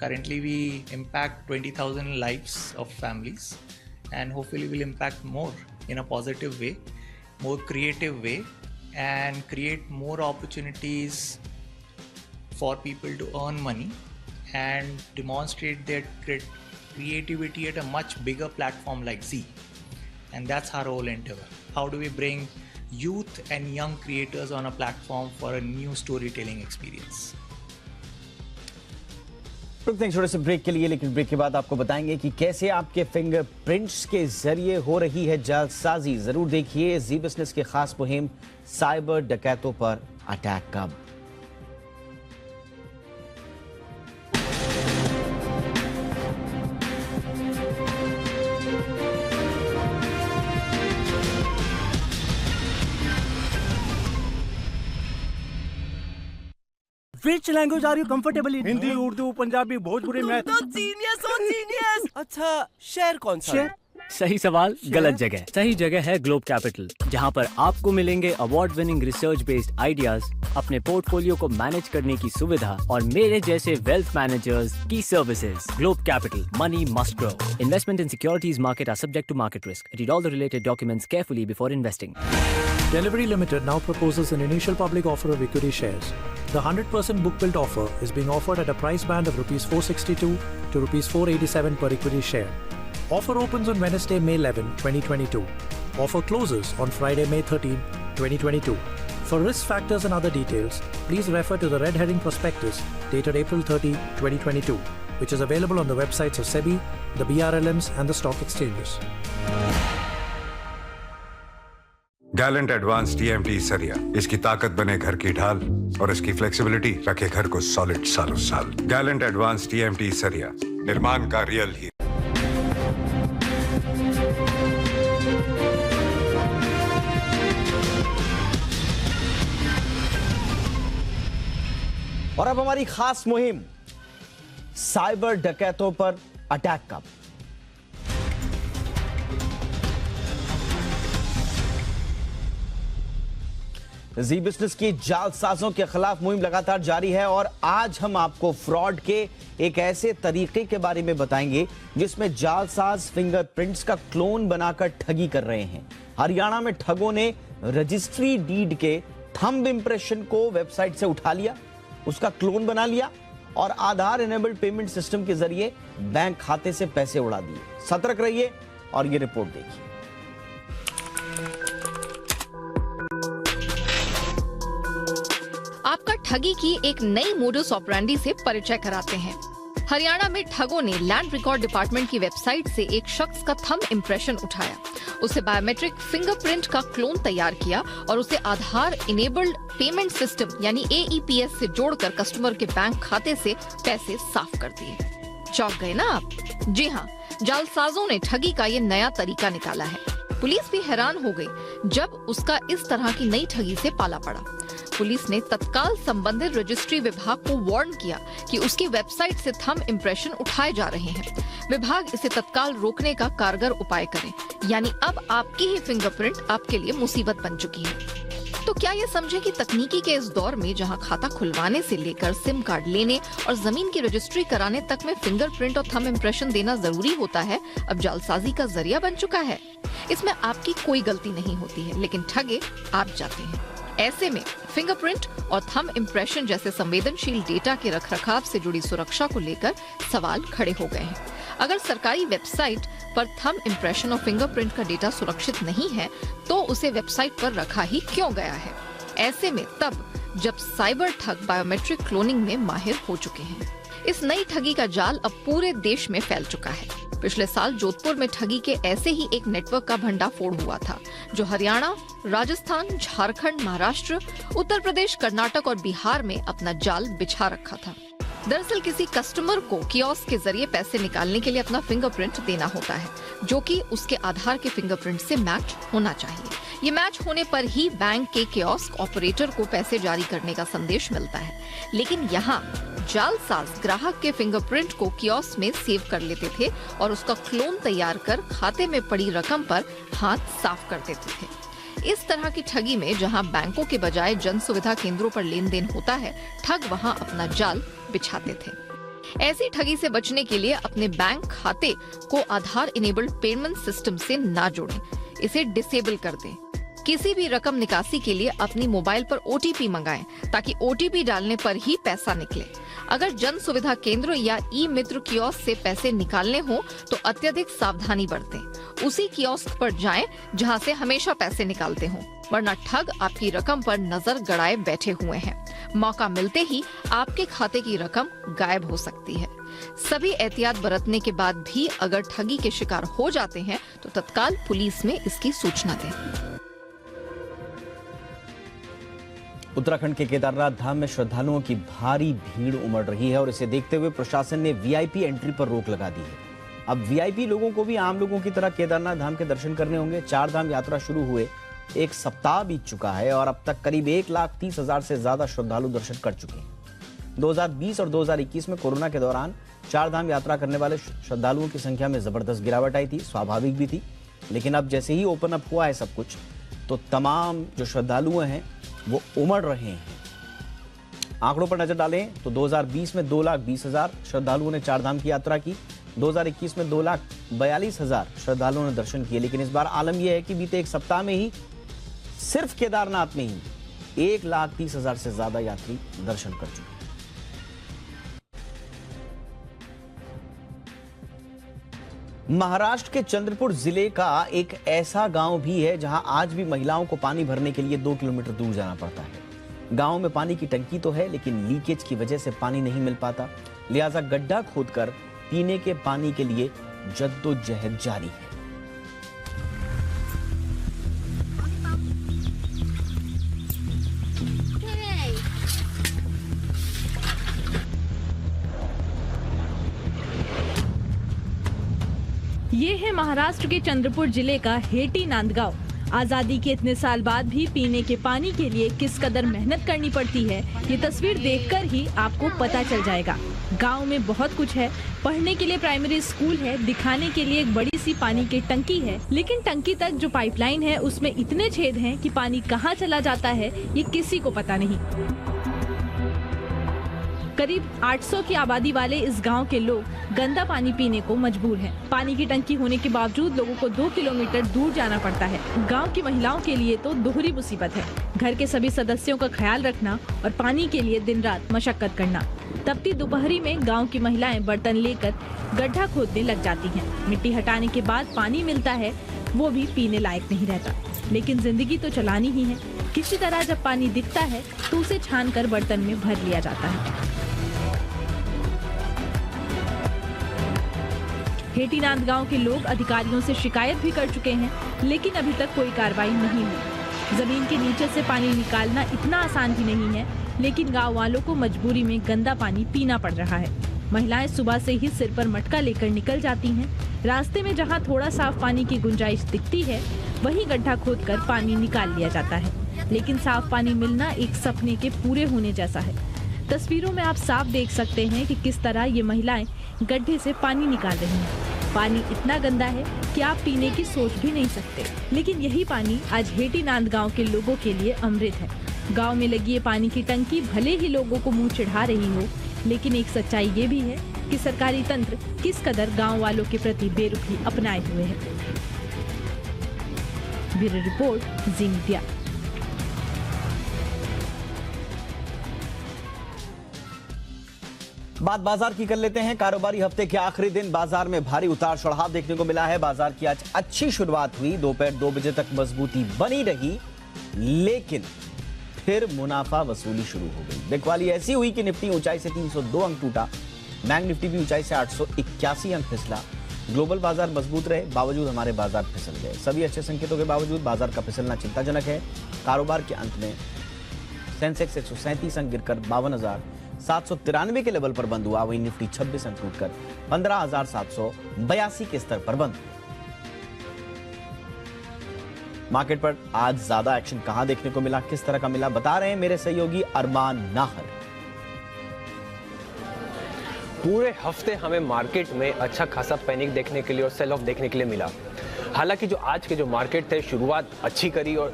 currently we impact 20,000 lives of families, and hopefully we'll impact more in a positive way, more creative way, and create more opportunities for people to earn money and demonstrate their creativity at a much bigger platform like Z. And that's our whole endeavor. How do we bring youth and young creators on a platform for a new storytelling experience? रुकते हैं छोटे से ब्रेक के लिए, लेकिन ब्रेक के बाद आपको बताएंगे कि कैसे आपके फिंगरप्रिंट्स के जरिए हो रही है जालसाजी। जरूर देखिए जी बिजनेस के खास मुहिम साइबर डकैतों पर अटैक कब। Which language are you comfortable in? Hindi, Urdu, Punjabi, Bhojpuri, math. तो जीनियस हो जीनियस। अच्छा, शेयर कौन सा? सही सवाल गलत जगह। सही जगह है ग्लोब कैपिटल, जहां पर आपको मिलेंगे award winning research based ideas, अपने पोर्टफोलियो को मैनेज करने की सुविधा और मेरे जैसे वेल्थ मैनेजर्स की services. Globe capital, money must grow. Investment in securities market are subject to market risk. Read all the related documents carefully before investing. Delivery Limited now proposes an initial public offer of equity shares. The 100% book build offer is being offered at a price band of Rs 462 to Rs 487 per equity share. Offer opens on Wednesday, May 11, 2022. Offer closes on Friday, May 13, 2022. For risk factors and other details, please refer to the red herring prospectus dated April 30, 2022, which is available on the websites of SEBI, the BRLMs and the stock exchanges. Gallant advance TMT सरिया, इसकी ताकत बने घर की ढाल और इसकी फ्लेक्सिबिलिटी रखे घर को सॉलिड सालों साल। गैलेंट एडवांस TMT सरिया, निर्माण का रियल ही। और अब हमारी खास मुहिम साइबर डकैतों पर अटैक कब। जी बिजनेस की जालसाजों के खिलाफ मुहिम लगातार जारी है और आज हम आपको फ्रॉड के एक ऐसे तरीके के बारे में बताएंगे जिसमें जालसाज फिंगरप्रिंट्स का क्लोन बनाकर ठगी कर रहे हैं। हरियाणा में ठगों ने रजिस्ट्री डीड के थंब इंप्रेशन को वेबसाइट से उठा लिया, उसका क्लोन बना लिया और आधार इनेबल्ड पेमेंट सिस्टम के जरिए बैंक खाते से पैसे उड़ा दिए। सतर्क रहिए, और ये रिपोर्ट देखिए। आपका ठगी की एक नई मोडस ऑपरेंडी से परिचय कराते हैं। हरियाणा में ठगों ने लैंड रिकॉर्ड डिपार्टमेंट की वेबसाइट से एक शख्स का थंब इम्प्रेशन उठाया, उसे बायोमेट्रिक फिंगरप्रिंट का क्लोन तैयार किया और उसे आधार इनेबल्ड पेमेंट सिस्टम यानी AEPS से जोड़कर कस्टमर के बैंक खाते से पैसे साफ कर दिए। चौंक गए ना आप? जी हाँ, जालसाजों ने ठगी का ये नया तरीका निकाला है। पुलिस भी हैरान हो गई जब उसका इस तरह की नई ठगी से पाला पड़ा। पुलिस ने तत्काल संबंधित रजिस्ट्री विभाग को वार्न किया कि उसकी वेबसाइट से थंब इम्प्रेशन उठाए जा रहे हैं। विभाग इसे तत्काल रोकने का कारगर उपाय करे, यानी अब आपकी ही फिंगरप्रिंट आपके लिए मुसीबत बन चुकी है। तो क्या ये समझे कि तकनीकी के इस दौर में जहां खाता खुलवाने से लेकर सिम कार्ड लेने और जमीन की रजिस्ट्री कराने तक में फिंगरप्रिंट और थंब इम्प्रेशन देना जरूरी होता है, अब जालसाजी का जरिया बन चुका है। इसमें आपकी कोई गलती नहीं होती है, लेकिन ठगे आप जाते हैं। ऐसे में फिंगरप्रिंट और थंब इम्प्रेशन जैसे संवेदनशील डेटा के रखरखाव से जुड़ी सुरक्षा को लेकर सवाल खड़े हो गए हैं। अगर सरकारी वेबसाइट पर थंब इम्प्रेशन और फिंगरप्रिंट का डेटा सुरक्षित नहीं है, तो उसे वेबसाइट पर रखा ही क्यों गया है? ऐसे में तब जब साइबर ठग बायोमेट्रिक क्लोनिंग में माहिर हो चुके हैं। इस नई ठगी का जाल अब पूरे देश में फैल चुका है। पिछले साल जोधपुर में ठगी के ऐसे ही एक नेटवर्क का भंडाफोड़ हुआ था, जो हरियाणा, राजस्थान, झारखंड, महाराष्ट्र, उत्तर प्रदेश, कर्नाटक और बिहार में अपना जाल बिछा रखा था। दरअसल किसी कस्टमर को कियोस्क के जरिए पैसे निकालने के लिए अपना फिंगरप्रिंट देना होता है, जो कि उसके आधार के फिंगरप्रिंट से मैच होना चाहिए। ये मैच होने पर ही बैंक के कियोस्क ऑपरेटर को पैसे जारी करने का संदेश मिलता है। लेकिन यहाँ जालसाज ग्राहक के फिंगरप्रिंट को कियोस्क में सेव कर लेते थे और उसका क्लोन तैयार कर खाते में पड़ी रकम पर हाथ साफ कर देते थे। इस तरह की ठगी में जहां बैंकों के बजाय जन सुविधा केंद्रों पर लेन देन होता है, ठग वहां अपना जाल बिछाते थे। ऐसी ठगी से बचने के लिए अपने बैंक खाते को आधार इनेबल्ड पेमेंट सिस्टम से ना जोड़ें, इसे डिसेबल कर दें। किसी भी रकम निकासी के लिए अपनी मोबाइल पर OTP मंगाएं, ताकि OTP डालने पर ही पैसा निकले। अगर जन सुविधा केंद्र या ई-मित्र कियोस्क से पैसे निकालने हो तो अत्यधिक सावधानी बरतें। उसी कियोस्क पर जाएं जहां से हमेशा पैसे निकालते हों, वरना ठग आपकी रकम पर नजर गड़ाए बैठे हुए हैं। मौका मिलते ही आपके खाते की रकम गायब हो सकती है। सभी एहतियात बरतने के बाद भी अगर ठगी के शिकार हो जाते हैं तो तत्काल पुलिस में इसकी सूचना दें। उत्तराखंड के केदारनाथ धाम में श्रद्धालुओं की भारी भीड़ उमड़ रही है और इसे देखते हुए प्रशासन ने VIP एंट्री पर रोक लगा दी है। अब VIP लोगों को भी आम लोगों की तरह केदारनाथ धाम के दर्शन करने होंगे। 4 धाम यात्रा शुरू हुए 1 सप्ताह बीत चुका है और अब तक करीब 1,30,000 से ज्यादा श्रद्धालु दर्शन कर चुके हैं। 2020 और 2021 में कोरोना के दौरान 4 धाम यात्रा करने वाले श्रद्धालुओं की संख्या में जबरदस्त गिरावट आई थी, स्वाभाविक भी थी। लेकिन अब जैसे ही ओपन अप हुआ है सब कुछ, तो तमाम जो श्रद्धालु हैं वो उमड़ रहे हैं। आंकड़ों पर नजर डालें तो 2020 में 2,20,000 श्रद्धालुओं ने 4 धाम की यात्रा की। 2021 में 2,42,000 श्रद्धालुओं ने दर्शन किए। लेकिन इस बार आलम यह है कि बीते 1 सप्ताह में ही सिर्फ केदारनाथ में ही 1,30,000 से ज्यादा यात्री दर्शन कर चुके हैं। महाराष्ट्र के चंद्रपुर जिले का एक ऐसा गांव भी है जहां आज भी महिलाओं को पानी भरने के लिए 2 किलोमीटर दूर जाना पड़ता है। गांव में पानी की टंकी तो है, लेकिन लीकेज की वजह से पानी नहीं मिल पाता। लिहाजा गड्ढा खोदकर पीने के पानी के लिए जद्दोजहद जारी है। ये है महाराष्ट्र के चंद्रपुर जिले का हेटी नांदगांव। आजादी के इतने साल बाद भी पीने के पानी के लिए किस कदर मेहनत करनी पड़ती है, ये तस्वीर देखकर ही आपको पता चल जाएगा। गांव में बहुत कुछ है, पढ़ने के लिए प्राइमरी स्कूल है, दिखाने के लिए एक बड़ी सी पानी की टंकी है, लेकिन टंकी तक जो पाइपलाइन है उसमें इतने छेद हैं कि पानी कहाँ चला जाता है ये किसी को पता नहीं। करीब 800 की आबादी वाले इस गांव के लोग गंदा पानी पीने को मजबूर हैं। पानी की टंकी होने के बावजूद लोगों को 2 किलोमीटर दूर जाना पड़ता है। गांव की महिलाओं के लिए तो दोहरी मुसीबत है, घर के सभी सदस्यों का ख्याल रखना और पानी के लिए दिन रात मशक्कत करना। तपती दोपहरी में गांव की महिलाएं बर्तन लेकर गड्ढा खोदने लग जाती हैं। मिट्टी हटाने के बाद पानी मिलता है, वो भी पीने लायक नहीं रहता, लेकिन जिंदगी तो चलानी ही है। किसी तरह जब पानी दिखता है तो उसे छानकर बर्तन में भर लिया जाता है। हेटीनांद गांव के लोग अधिकारियों से शिकायत भी कर चुके हैं, लेकिन अभी तक कोई कार्रवाई नहीं हुई। जमीन के नीचे से पानी निकालना इतना आसान भी नहीं है, लेकिन गांव वालों को मजबूरी में गंदा पानी पीना पड़ रहा है। महिलाएं सुबह से ही सिर पर मटका लेकर निकल जाती हैं। रास्ते में जहां थोड़ा साफ पानी की गुंजाइश दिखती है, वहीं गड्ढा खोदकर पानी निकाल लिया जाता है, लेकिन साफ पानी मिलना एक सपने के पूरे होने जैसा है। तस्वीरों में आप साफ देख सकते हैं कि किस तरह ये महिलाएं गड्ढे से पानी निकाल रही हैं। पानी इतना गंदा है कि आप पीने की सोच भी नहीं सकते, लेकिन यही पानी आज हेटीनांद गांव के लोगों के लिए अमृत है। गांव में लगी ये पानी की टंकी भले ही लोगों को मुंह चिढ़ा रही हो, लेकिन एक सच्चाई ये भी है कि सरकारी तंत्र किस कदर गांव वालों के प्रति बेरुखी अपनाए हुए है। ब्यूरो रिपोर्ट, जी मीडिया। बात बाजार की कर लेते हैं। कारोबारी हफ्ते के आखिरी दिन बाजार में भारी उतार चढ़ाव देखने को मिला है। बाजार की आज अच्छी शुरुआत हुई, दोपहर 2 बजे तक मजबूती बनी रही, लेकिन फिर मुनाफा वसूली शुरू हो गई। बिकवाली ऐसी हुई कि निफ्टी ऊंचाई से 302 अंक टूटा, बैंक निफ्टी भी ऊंचाई से 881 अंक फिसला। ग्लोबल बाजार मजबूत रहे, बावजूद हमारे बाजार फिसल गए। सभी अच्छे संकेतों के बावजूद बाजार का फिसलना चिंताजनक है। कारोबार के अंत में सेंसेक्स 137 अंक गिरकर 52,793 के लेवल पर बंद हुआ। वहीं निफ्टी 26 अंक टूटकर 15,782 के स्तर पर बंद। मार्केट पर आज ज्यादा एक्शन कहां देखने को मिला, किस तरह का मिला, बता रहे हैं मेरे सहयोगी अरमान नाहर। पूरे हफ्ते हमें मार्केट में अच्छा खासा पैनिक देखने के लिए और सेल ऑफ देखने के लिए मिला। हालांकि जो आज के जो मार्केट थे, शुरुआत अच्छी करी और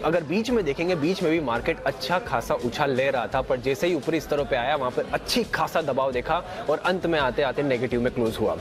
अगर बीच में देखेंगे, बीच में भी मार्केट अच्छा खासा उछाल ले रहा था, पर जैसे ही ऊपरी स्तरों पे आया वहां पर अच्छी खासा दबाव देखा और अंत में आते आते नेगेटिव में क्लोज हुआ।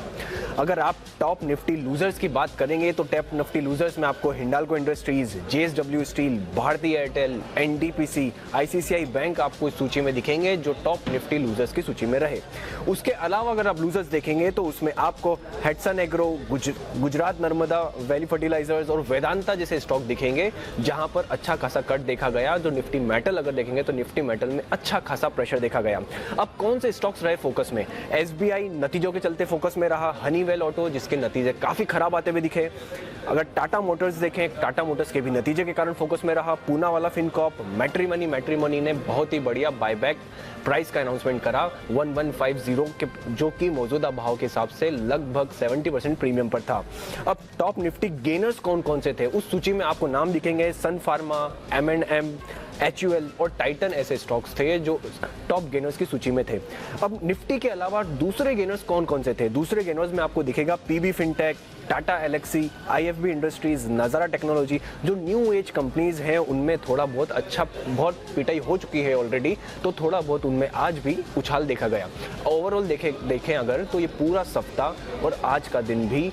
अगर आप टॉप निफ्टी लूजर्स की बात करेंगे तो टॉप निफ्टी लूजर्स में आपको Hindalco industries, JSW steel, Bharti Airtel, NTPC, ICICI bank आपको इस सूची में दिखेंगे जो टॉप निफ्टी लूजर्स की सूची में रहे। उसके अलावा अगर आप लूजर्स देखेंगे तो उसमें आपको हेटसन एग्रो, गुजरात नर्मदा, वैली फर्टिलाइजर्स और वेदांता जैसे स्टॉक दिखेंगे जहां पर अच्छा खासा कट देखा गया। जो निफ्टी मेटल अगर देखेंगे तो निफ्टी मेटल में अच्छा खासा प्रेशर देखा गया। अब कौन से स्टॉक्स रहे फोकस में? एसबीआई नतीजों के चलते फोकस में रहा, हनीवेल ऑटो जिसके नतीजे काफी खराब आते हुए दिखे। अगर टाटा मोटर्स देखें, टाटा मोटर्स के भी नतीजे के कारण फोकस में रहा। पूना वाला फिनकॉर्प, मैट्रिमनी ने बहुत ही बढ़िया बायबैक प्राइस का अनाउंसमेंट करा 1150 के, जो कि मौजूदा भाव के हिसाब से लगभग 70% प्रीमियम पर था। अब टॉप निफ्टी गेनर्स कौन कौन से थे उस सूची में आपको नाम दिखेंगे। सन फार्मा, M&M, HUL और टाइटन ऐसे स्टॉक्स थे जो टॉप गेनर्स की सूची में थे। अब निफ्टी के अलावा दूसरे गेनर्स कौन कौन से थे? दूसरे गेनर्स में आपको दिखेगा PB fintech, Tata Elxsi, IFB industries, Nazara technology. जो न्यू एज कंपनीज हैं उनमें थोड़ा बहुत पिटाई हो चुकी है ऑलरेडी, तो थोड़ा बहुत उनमें आज भी उछाल देखा गया। ओवरऑल देखें अगर तो ये पूरा सप्ताह और आज का दिन भी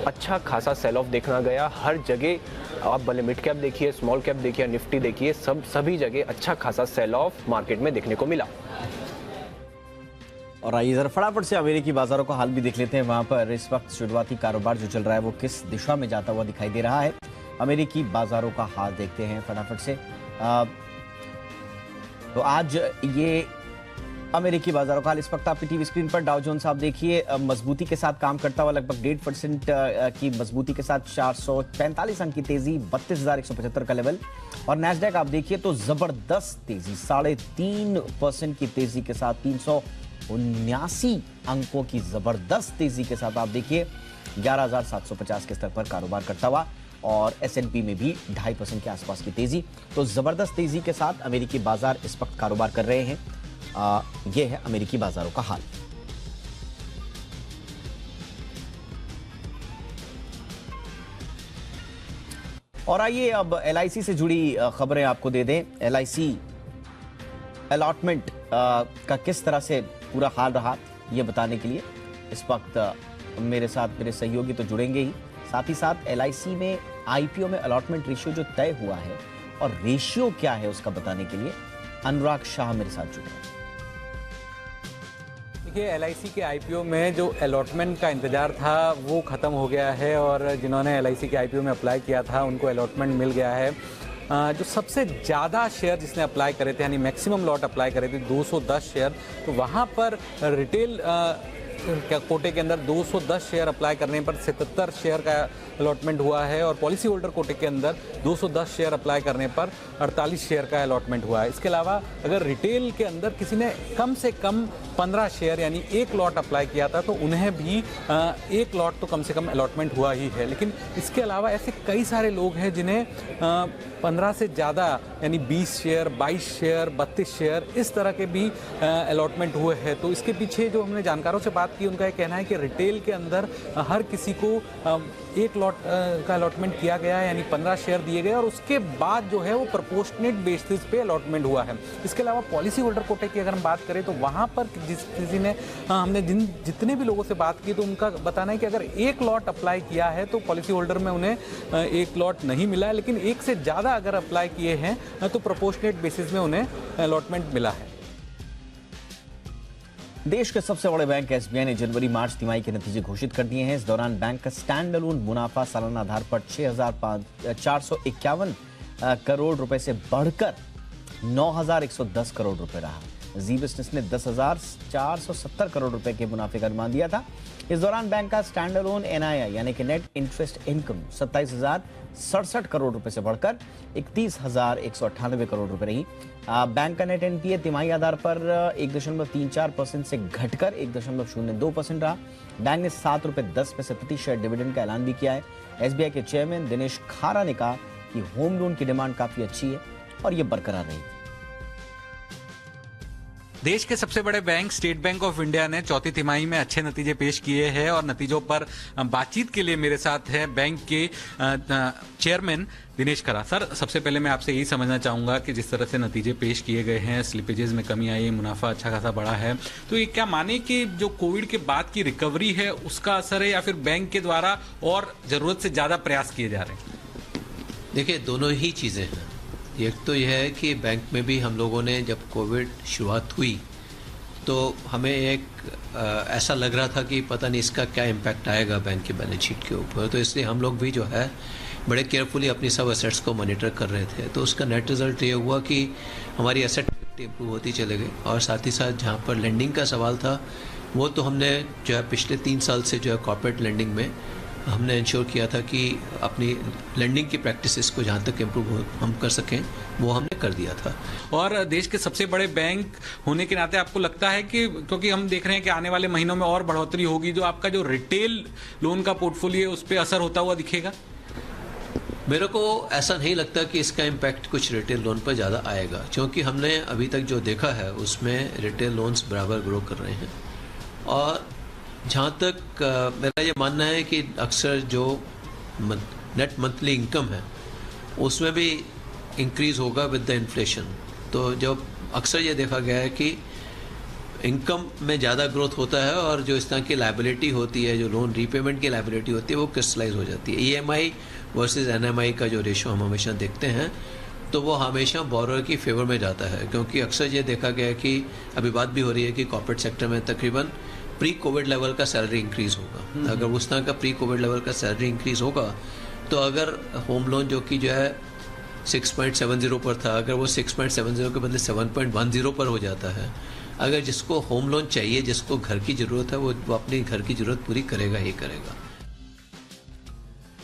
अच्छा खासा सेल ऑफ देखना गया। हर जगह आप भले मिड कैप देखिए, स्मॉल कैप देखिए, निफ्टी देखिए, सभी जगह अच्छा खासा सेल ऑफ मार्केट में देखने को मिला। और आइए जरा फटाफट से अमेरिकी बाजारों का हाल भी देख लेते हैं। वहां पर इस वक्त शुरुआती कारोबार जो चल रहा है वो किस दिशा में जाता हुआ दिखाई दे रहा है। अमेरिकी बाजारों का हाल देखते हैं फटाफट से। तो आज ये अमेरिकी बाजारों का हाल इस वक्त आपकी टीवी स्क्रीन पर। डाउ जोन्स आप देखिए मजबूती के साथ काम करता हुआ, लगभग 1.5% की मजबूती के साथ 445 अंक की तेजी, 32,175 का लेवल। और नैस्डैक आप देखिए तो जबरदस्त तेजी, 3.5% की तेजी के साथ 379 अंकों की जबरदस्त तेजी के साथ आप देखिए 11,750 के स्तर पर कारोबार करता हुआ। और S&P में भी 2.5% के आसपास की तेजी। तो जबरदस्त तेजी के साथ अमेरिकी बाजार इस वक्त कारोबार कर रहे हैं। यह है अमेरिकी बाजारों का हाल। और आइए अब LIC से जुड़ी खबरें आपको दे दें। अलॉटमेंट का किस तरह से पूरा हाल रहा, ये बताने के लिए इस वक्त मेरे साथ मेरे सहयोगी तो जुड़ेंगे ही, साथ ही साथ LIC में IPO में अलॉटमेंट रेशियो जो तय हुआ है और रेशियो क्या है उसका बताने के लिए अनुराग शाह मेरे साथ जुड़े हैं। देखिए, LIC के IPO में जो अलॉटमेंट का इंतजार था वो ख़त्म हो गया है और जिन्होंने LIC के IPO में अप्लाई किया था उनको अलॉटमेंट मिल गया है। जो सबसे ज़्यादा शेयर जिसने अप्लाई करे थे, यानी मैक्सिमम लॉट अप्लाई करे थे 210 शेयर, तो वहाँ पर रिटेल कोटे के अंदर 210 शेयर अप्लाई करने पर 77 शेयर का अलॉटमेंट हुआ है और पॉलिसी होल्डर कोटे के अंदर 210 शेयर अप्लाई करने पर 48 शेयर का अलॉटमेंट हुआ है। इसके अलावा अगर रिटेल के अंदर किसी ने कम से कम 15 शेयर यानी एक लॉट अप्लाई किया था तो उन्हें भी एक लॉट तो कम से कम अलॉटमेंट हुआ ही है। लेकिन इसके अलावा ऐसे कई सारे लोग हैं जिन्हें 15 से ज़्यादा यानी 20 शेयर, 22 शेयर, 32 शेयर इस तरह के भी अलॉटमेंट हुए हैं। तो इसके पीछे जो हमने जानकारों से बात की उनका ये कहना है कि रिटेल के अंदर हर किसी को एक लॉट का अलॉटमेंट किया गया है, यानी 15 शेयर दिए गए और उसके बाद जो है वो प्रोपोर्शनेट बेसिस पे अलॉटमेंट हुआ है। इसके अलावा पॉलिसी होल्डर कोटे की अगर हम बात करें तो वहाँ पर किसी ने हमने जितने भी लोगों से बात की तो उनका बताना है कि अगर एक लॉट अप्लाई किया है तो पॉलिसी होल्डर में उन्हें एक लॉट नहीं मिला है, लेकिन एक से ज़्यादा अगर अप्लाई किए हैं तो प्रोपोर्शनेट बेसिस में उन्हें अलॉटमेंट मिला है। देश के सबसे बड़े बैंक SBI ने जनवरी-मार्च तिमाही के नतीजे घोषित कर दिए हैं। इस दौरान बैंक का स्टैंड अलोन मुनाफा सालाना आधार पर 6,451 करोड़ रुपए से बढ़कर 9,110 करोड़ रुपए रहा। जी बिजनेस ने 10,470 करोड़ रुपए के मुनाफे का अनुमान दिया था। इस दौरान बैंक का स्टैंड अलोन NII यानी कि नेट इंटरेस्ट इनकम 27,067 करोड़ रुपए से बढ़कर 31,198 करोड़ रुपए रही। बैंक का नेट NPA तिमाही आधार पर 1.34% से घटकर 1.02% रहा। बैंक ने 7 रुपए 10 पैसे प्रति शेयर डिविडेंड का ऐलान भी किया है। SBI के चेयरमैन दिनेश खारा ने कहा कि होम लोन की डिमांड काफी अच्छी है और ये बरकरार रहेगी। देश के सबसे बड़े bank state bank of India ने चौथी तिमाही में अच्छे नतीजे पेश किए हैं और नतीजों पर बातचीत के लिए मेरे साथ है बैंक के चेयरमैन दिनेश खरा। सर, सबसे पहले मैं आपसे यही समझना चाहूंगा कि जिस तरह से नतीजे पेश किए गए हैं, स्लिपेजेस में कमी आई है, मुनाफा अच्छा खासा बढ़ा है, तो ये क्या माने कि जो कोविड के बाद की रिकवरी है उसका असर है या फिर बैंक के द्वारा और जरूरत से ज्यादा प्रयास किए जा रहे हैं? देखिए, दोनों ही चीजें हैं। एक तो यह है कि बैंक में भी हम लोगों ने जब कोविड शुरुआत हुई तो हमें एक ऐसा लग रहा था कि पता नहीं इसका क्या इम्पैक्ट आएगा बैंक के बैलेंस शीट के ऊपर, तो इसलिए हम लोग भी जो है बड़े केयरफुली अपनी सब एसेट्स को मॉनिटर कर रहे थे। तो उसका नेट रिजल्ट ये हुआ कि हमारी एसेट इंप्रूव होती चले गई और साथ ही साथ जहाँ पर लेंडिंग का सवाल था वो तो हमने जो है पिछले 3 साल से जो है कॉर्पोरेट लेंडिंग में हमने इंश्योर किया था कि अपनी लेंडिंग की प्रैक्टिसेस को जहाँ तक इम्प्रूव हम कर सकें वो हमने कर दिया था। और देश के सबसे बड़े बैंक होने के नाते आपको लगता है कि क्योंकि हम देख रहे हैं कि आने वाले महीनों में और बढ़ोतरी होगी, जो आपका जो रिटेल लोन का पोर्टफोलियो है उस पर असर होता हुआ दिखेगा? मेरे को ऐसा नहीं लगता कि इसका इम्पैक्ट कुछ रिटेल लोन पर ज़्यादा आएगा, क्योंकि हमने अभी तक जो देखा है उसमें रिटेल लोन्स बराबर ग्रो कर रहे हैं। और जहाँ तक मेरा ये मानना है कि अक्सर जो नेट मंथली इनकम है उसमें भी इंक्रीज होगा विद द इन्फ्लेशन। तो जब अक्सर ये देखा गया है कि इनकम में ज़्यादा ग्रोथ होता है और जो इस तरह की लायबिलिटी होती है, जो लोन रीपेमेंट की लायबिलिटी होती है, वो क्रिस्टलाइज हो जाती है। EMI वर्सेस NMI का जो रेशो हम हमेशा देखते हैं तो वो हमेशा बोरोअर की फेवर में जाता है, क्योंकि अक्सर ये देखा गया है कि अभी बात भी हो रही है कि कॉर्पोरेट सेक्टर में तकरीबन प्री कोविड लेवल का सैलरी इंक्रीज होगा। अगर उस तरह का प्री कोविड लेवल का सैलरी इंक्रीज होगा तो अगर होम लोन जो कि जो है 6.70 पर था, अगर वो 6.70 के बदले 7.10 पर हो जाता है, अगर जिसको होम लोन चाहिए, जिसको घर की जरूरत है, वो अपनी घर की जरूरत पूरी करेगा ही करेगा।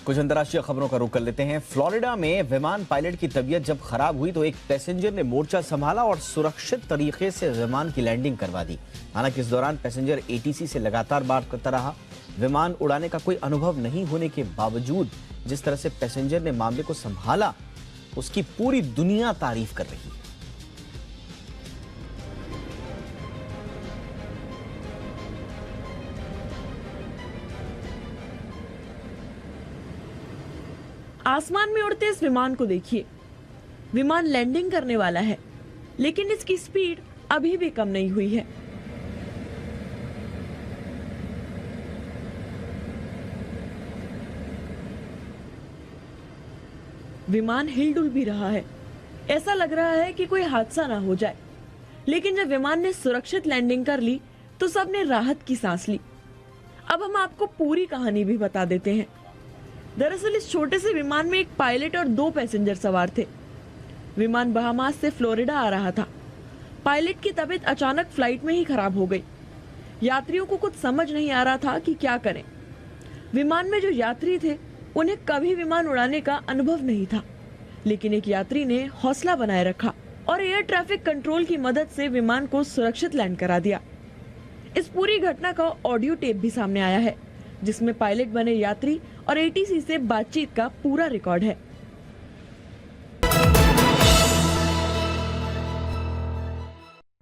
कुछ अंतर्राष्ट्रीय खबरों का रुख कर लेते हैं। फ्लोरिडा में विमान पायलट की तबीयत जब खराब हुई तो एक पैसेंजर ने मोर्चा संभाला और सुरक्षित तरीके से विमान की लैंडिंग करवा दी। हालांकि इस दौरान पैसेंजर ATC से लगातार बात करता रहा। विमान उड़ाने का कोई अनुभव नहीं होने के बावजूद जिस तरह से पैसेंजर ने मामले को संभाला उसकी पूरी दुनिया तारीफ कर रही है। आसमान में उड़ते इस विमान को देखिए। विमान लैंडिंग करने वाला है, लेकिन इसकी स्पीड अभी भी कम नहीं हुई है। विमान हिलडुल भी रहा है। ऐसा लग रहा है कि कोई हादसा ना हो जाए, लेकिन जब विमान ने सुरक्षित लैंडिंग कर ली तो सबने राहत की सांस ली। अब हम आपको पूरी कहानी भी बता देते हैं। दरअसल इस छोटे से विमान में एक पायलट और 2 पैसेंजर सवार थे। विमान बहामास से फ्लोरिडा आ रहा था। पायलट की तबीयत अचानक फ्लाइट में ही खराब हो गई। यात्रियों को कुछ समझ नहीं आ रहा था कि क्या करें। विमान में जो यात्री थे उन्हें कभी विमान उड़ाने का अनुभव नहीं था, लेकिन एक यात्री ने हौसला बनाए रखा और एयर ट्रैफिक कंट्रोल की मदद से विमान को सुरक्षित लैंड करा दिया। इस पूरी घटना का ऑडियो टेप भी सामने आया है, जिसमें पायलट बने यात्री और एटीसी से बातचीत का पूरा रिकॉर्ड है।